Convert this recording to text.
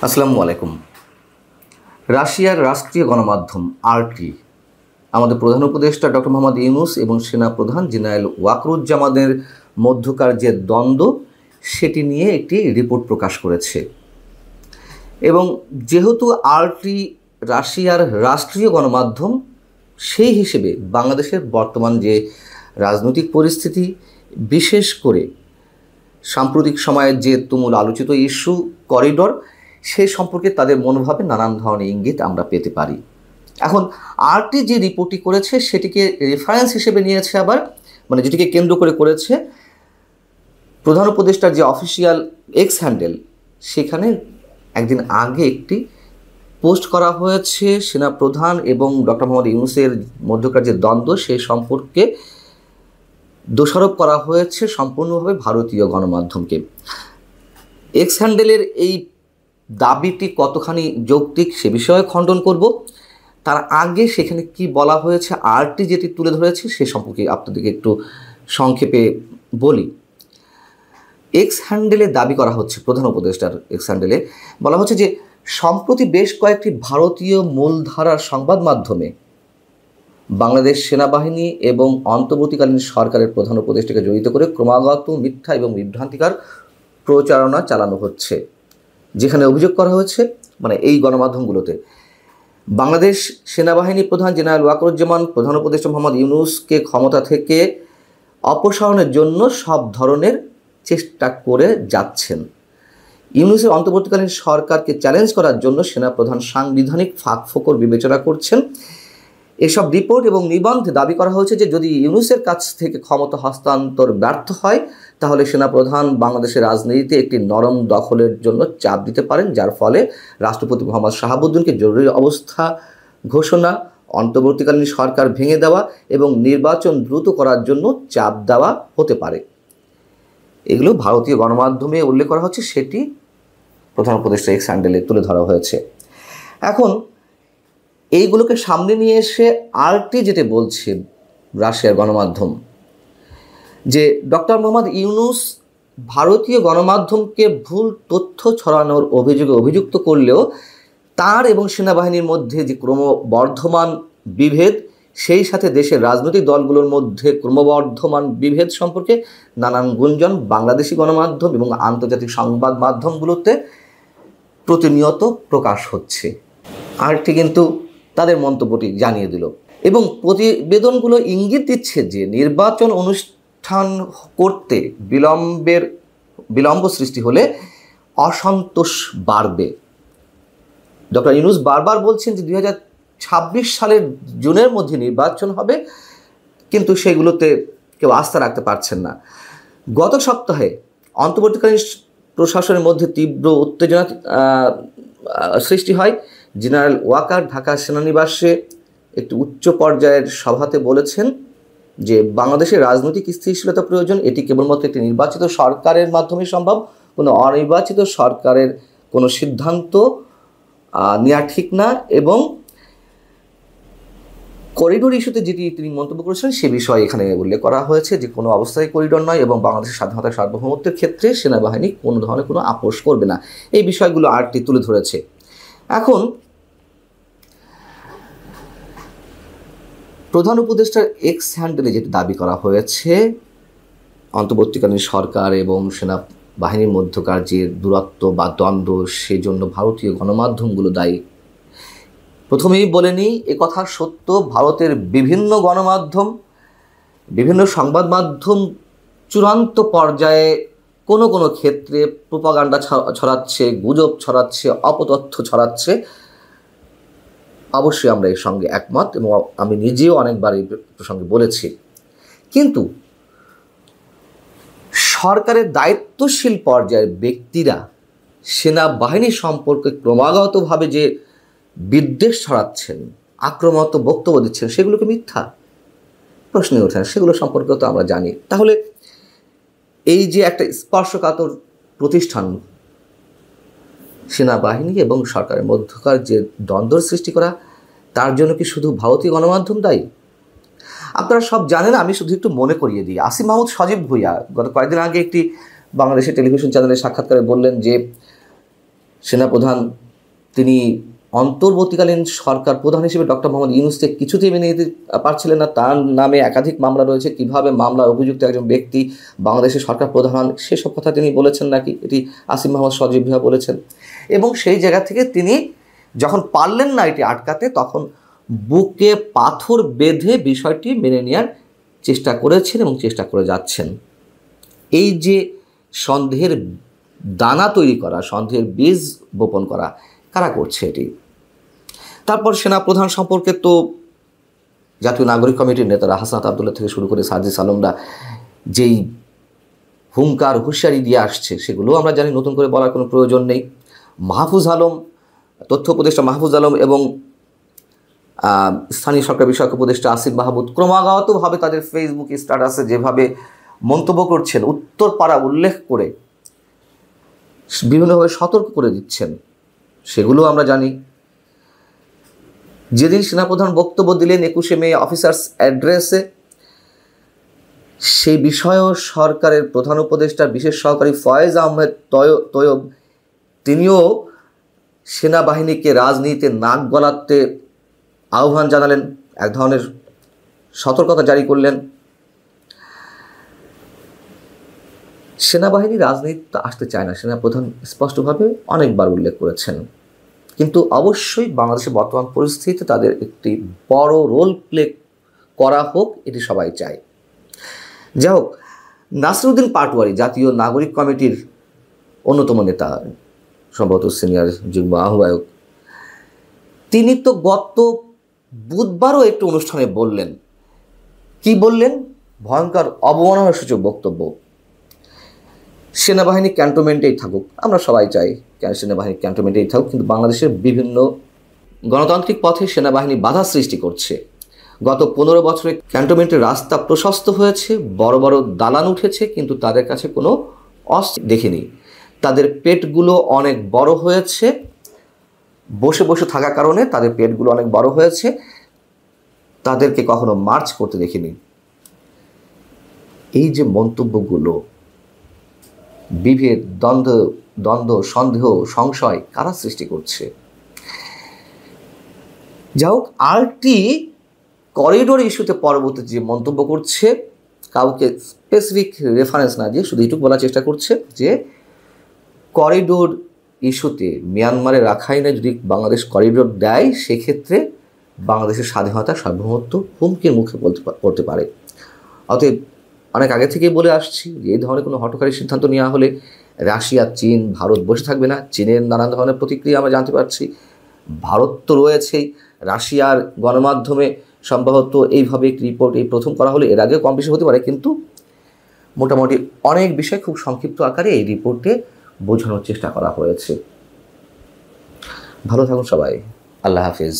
আসসালামু আলাইকুম। রাশিয়ার রাষ্ট্রীয় গণমাধ্যম আরটি আমাদের প্রধান উপদেষ্টা ডক্টর মোহাম্মদ ইউনূস এবং সেনা প্রধান জেনারেল ওয়াকরুজ্জামানের মধ্যকার যে দ্বন্দ্ব সেটি নিয়ে একটি রিপোর্ট প্রকাশ করেছে। এবং যেহেতু আরটি রাশিয়ার রাষ্ট্রীয় গণমাধ্যম, সেই হিসেবে বাংলাদেশের বর্তমান যে রাজনৈতিক পরিস্থিতি, বিশেষ করে সাম্প্রতিক সময়ের যে তুমুল আলোচিত ইস্যু করিডর, সে সম্পর্কে তাদের মনোভাবে নানান ধরনের ইঙ্গিত আমরা পেতে পারি। এখন আরটি যে রিপোর্টটি করেছে সেটিকে রেফারেন্স হিসেবে নিয়েছে, আবার যেটিকে কেন্দ্র করে করেছে প্রধান উপদেষ্টার যে অফিসিয়াল এক্স হ্যান্ডেল, সেখানে একদিন আগে একটি পোস্ট করা হয়েছে সেনা প্রধান এবং ডক্টর মোহাম্মদ ইউনূসের মধ্যকার যে দ্বন্দ্ব সে সম্পর্কে দোষারোপ করা হয়েছে সম্পূর্ণভাবে ভারতীয় গণমাধ্যমকে। এক্স হ্যান্ডেলের এই দাবিটি কতখানি যৌক্তিক সে বিষয়ে খণ্ডন করব। তার আগে সেখানে কি বলা হয়েছে, আরটি যেটি তুলে ধরেছে সে সম্পর্কে আপনাদেরকে একটু সংক্ষেপে বলি। এক্স হ্যান্ডেলে দাবি করা হচ্ছে, প্রধান উপদেষ্টার এক্স হ্যান্ডেলে বলা হচ্ছে যে সম্প্রতি বেশ কয়েকটি ভারতীয় মূলধারার সংবাদ মাধ্যমে বাংলাদেশ সেনাবাহিনী এবং অন্তর্বর্তীকালীন সরকারের প্রধান উপদেষ্টাকে জড়িত করে ক্রমাগত মিথ্যা এবং বিভ্রান্তিকর প্রচারণা চালানো হচ্ছে, যেখানে অভিযোগ করা হয়েছে এই গণমাধ্যমগুলোতে বাংলাদেশ সেনাবাহিনী প্রধান জেনারেল ওয়াকরুজ্জামান প্রধান উপদেষ্টা মোহাম্মদ ইউনূসকে ক্ষমতা থেকে অপসারণের জন্য সব ধরনের চেষ্টা করে যাচ্ছেন। ইউনূসের অন্তর্বর্তীকালীন সরকারকে চ্যালেঞ্জ করার জন্য সেনাপ্রধান সাংবিধানিক ফাঁকফোকর বিবেচনা করছেন। এসব রিপোর্ট এবং নিবন্ধে দাবি করা হয়েছে যে যদি ইউনূসের কাছ থেকে ক্ষমতা হস্তান্তর ব্যর্থ হয় তাহলে সেনাপ্রধান বাংলাদেশের রাজনীতিতে একটি নরম দখলের জন্য চাপ দিতে পারেন, যার ফলে রাষ্ট্রপতি মোহাম্মদ শাহাবুদ্দিনকে জরুরি অবস্থা ঘোষণা, অন্তর্বর্তীকালীন সরকার ভেঙে দেওয়া এবং নির্বাচন দ্রুত করার জন্য চাপ দেওয়া হতে পারে। এগুলো ভারতীয় গণমাধ্যমে উল্লেখ করা হচ্ছে, সেটি প্রধান উপদেষ্টা এক্স হ্যান্ডেলে তুলে ধরা হয়েছে। এখন এইগুলোকে সামনে নিয়ে এসে আরটি যেটা বলছে রাশিয়ার গণমাধ্যম, যে ডক্টর মোহাম্মদ ইউনূস ভারতীয় গণমাধ্যমকে ভুল তথ্য ছড়ানোর অভিযোগে অভিযুক্ত করলেও তার এবং সেনাবাহিনীর মধ্যে যে ক্রমবর্ধমান বিভেদ, সেই সাথে দেশের রাজনৈতিক দলগুলোর মধ্যে ক্রমবর্ধমান বিভেদ সম্পর্কে নানান গুঞ্জন বাংলাদেশি গণমাধ্যম এবং আন্তর্জাতিক সংবাদ মাধ্যমগুলোতে প্রতিনিয়ত প্রকাশ হচ্ছে। আরটি কিন্তু তাদের মন্তব্যটি জানিয়ে দিল এবং প্রতিবেদনগুলো ইঙ্গিত দিচ্ছে যে নির্বাচন অনুষ্ঠান করতে বিলম্ব সৃষ্টি হলে অসন্তোষ বাড়বে। ডক্টর ইউনূস বারবার বলছেন যে 2026 সালের জুনের মধ্যে নির্বাচন হবে, কিন্তু সেগুলোতে কেউ আস্থা রাখতে পারছেন না। গত সপ্তাহে অন্তর্বর্তীকালীন প্রশাসনের মধ্যে তীব্র উত্তেজনা সৃষ্টি হয়। জেনারেল ওয়াকার ঢাকা সেনানিবাসে একটি উচ্চ পর্যায়ের সভাতে বলেছেন যে বাংলাদেশের রাজনৈতিক স্থিতিশীলতা প্রয়োজন, এটি কেবলমাত্র একটি নির্বাচিত সরকারের মাধ্যমে সম্ভব, কোনো অনির্বাচিত সরকারের কোনো সিদ্ধান্ত নেওয়া ঠিক না। এবং করিডোর ইস্যুতে যেটি তিনি মন্তব্য করেছেন সে বিষয়ে এখানে উল্লেখ করা হয়েছে যে কোনো অবস্থায় করিডোর নয় এবং বাংলাদেশের স্বাধীনতা সার্বভৌমত্বের ক্ষেত্রে সেনাবাহিনী কোনো ধরনের কোনো আপোষ করবে না। এই বিষয়গুলো আরটি তুলে ধরেছে। এখন প্রধান উপদেষ্টার এক্স হ্যান্ডেলে যেটি দাবি করা হয়েছে অন্তর্বর্তীকালীন সরকার এবং সেনাবাহিনীর মধ্যকার যে দূরত্ব বা দ্বন্দ্ব, সেজন্য ভারতীয় গণমাধ্যমগুলো দায়ী। প্রথমেই বলে নিই, একথা সত্য, ভারতের বিভিন্ন গণমাধ্যম, বিভিন্ন সংবাদ মাধ্যম চূড়ান্ত পর্যায়ে কোনো কোনো ক্ষেত্রে প্রোপাগান্ডা ছড়াচ্ছে, গুজব ছড়াচ্ছে, অপতথ্য ছড়াচ্ছে। অবশ্যই আমরা এর সঙ্গে একমত এবং আমি নিজেও অনেকবার এই প্রসঙ্গে বলেছি। কিন্তু সরকারের দায়িত্বশীল পর্যায়ের ব্যক্তিরা সেনাবাহিনী সম্পর্কে ক্রমাগতভাবে যে বিদ্বেষ ছড়াচ্ছেন, আক্রমণাত্মক বক্তব্য দিচ্ছেন, সেগুলোকে মিথ্যা প্রশ্নে ওঠে না, সেগুলো সম্পর্কেও তো আমরা জানি। তাহলে এই যে একটা স্পর্শকাতর প্রতিষ্ঠান সেনাবাহিনী এবং সরকারের মধ্যকার যে দ্বন্দ্বের সৃষ্টি করা, তার জন্য কি শুধু ভারতীয় গণমাধ্যম দায়ী? আপনারা সব জানেন, আমি শুধু একটু মনে করিয়ে দিই। আসিফ মাহমুদ সজীব ভুঁইয়া গত কয়েকদিন আগে একটি বাংলাদেশের টেলিভিশন চ্যানেলে সাক্ষাৎকারে বললেন যে সেনাপ্রধান তিনি অন্তর্বর্তীকালীন সরকার প্রধান হিসেবে ডক্টর মোহাম্মদ ইউনূসকে কিছুতেই মেনে নিতে পারছিলেন না। তার নামে একাধিক মামলা রয়েছে, কিভাবে মামলার অভিযুক্ত একজন ব্যক্তি বাংলাদেশের সরকার প্রধান হন সেসব কথা তিনি বলেছেন নাকি, এটি আসিফ মাহমুদ সজীব ভুঁইয়া বলেছেন। এবং সেই জায়গা থেকে তিনি যখন পারলেন না এটি আটকাতে, তখন বুকে পাথর বেঁধে বিষয়টি মেনে নেওয়ার চেষ্টা করেছেন এবং চেষ্টা করে যাচ্ছেন। এই যে সন্দেহের দানা তৈরি করা, সন্দেহের বীজ বপন করা, কারা করছে এটি? তারপর সেনাপ্রধান সম্পর্কে তো জাতীয় নাগরিক কমিটির নেতারা হাসনাত আবদুল্লাহ থেকে শুরু করে সাজিদ আলমরা যেই হুঙ্কার হুঁশিয়ারি দিয়ে আসছে সেগুলো আমরা জানি, নতুন করে বলার কোনো প্রয়োজন নেই। মাহফুজ আলম, তথ্য উপদেষ্টা মাহফুজ আলম এবং স্থানীয় সরকার বিষয়ক উপদেষ্টা আসিফ মাহমুদ ক্রমাগতভাবে তাদের ফেসবুক স্ট্যাটাসে যেভাবে মন্তব্য করছেন, উত্তরপাড়া উল্লেখ করে বিভিন্নভাবে সতর্ক করে দিচ্ছেন, সেগুলো আমরা জানি। যেদিন সেনাপ্রধান বক্তব্য দিলেন 21শে মে অফিসার্স অ্যাড্রেসে, সেই বিষয়েও সরকারের প্রধান উপদেষ্টা বিশেষ সহকারী ফয়েজ আহমেদ তৈয়ব তিনিও সেনাবাহিনীকে রাজনীতিতে নাক গলাতে আহ্বান জানালেন, এক ধরনের সতর্কতা জারি করলেন। সেনাবাহিনী রাজনীতিতে আসতে চায় না, সেনাপ্রধান স্পষ্টভাবে অনেকবার উল্লেখ করেছেন। কিন্তু অবশ্যই বাংলাদেশের বর্তমান পরিস্থিতিতে তাদের একটি বড় রোল প্লে করা হোক, এটি সবাই চায়। যাই হোক, নাসিরউদ্দিন পাটোয়ারী জাতীয় নাগরিক কমিটির অন্যতম নেতা, সম্ভবত সিনিয়র যুগ্ম আহ্বায়ক, তিনি তো গত বুধবারও একটি অনুষ্ঠানে বললেন, কি বললেন? ভয়ঙ্কর অবমাননাসূচক বক্তব্য। সেনাবাহিনী ক্যান্টনমেন্টেই থাকুক, আমরা সবাই চাই সেনাবাহিনী ক্যান্টনমেন্টেই থাকুক, কিন্তু বাংলাদেশের বিভিন্ন গণতান্ত্রিক পথে সেনাবাহিনী বাধা সৃষ্টি করছে। গত 15 বছরে ক্যান্টনমেন্টের রাস্তা প্রশস্ত হয়েছে, বড় বড় দালান উঠেছে, কিন্তু তাদের কাছে কোনো অস্ত্র দেখিনি। তাদের পেটগুলো অনেক বড় হয়েছে, বসে বসে থাকার কারণে তাদের পেটগুলো অনেক বড় হয়েছে, তাদেরকে কখনো মার্চ করতে দেখিনি। এই যে মন্তব্যগুলো, বিভেদ, দ্বন্দ্ব, সন্দেহ, সংশয় কারা সৃষ্টি করছে? যাই হোক, আরটি করিডোর ইস্যুতে পরবর্তী যে মন্তব্য করছে, কাউকে স্পেসিফিক রেফারেন্স না দিয়ে শুধু এটুকু বলার চেষ্টা করছে যে করিডোর ইস্যুতে মিয়ানমারের রাখাইনে যদি বাংলাদেশ করিডোর দেয়, সেক্ষেত্রে বাংলাদেশের স্বাধীনতা সার্বভৌমত্ব হুমকির মুখে পড়তে পারে। অতএব অনেক আগে থেকেই বলে আসছি যে এই ধরনের কোনো হঠকারী সিদ্ধান্ত নেওয়া হলে রাশিয়া, চীন, ভারত বসে থাকবে না। চীনের নানান ধরনের প্রতিক্রিয়া আমরা জানতে পারছি, ভারত তো রয়েছেই। রাশিয়ার গণমাধ্যমে সম্ভবত এইভাবে একটি রিপোর্ট এই প্রথম করা হলে, এর আগেও কম বেশি হতে পারে, কিন্তু মোটামুটি অনেক বিষয় খুব সংক্ষিপ্ত আকারে এই রিপোর্টে বোঝানোর চেষ্টা করা হয়েছে। ভালো থাকুন সবাই, আল্লাহ হাফিজ।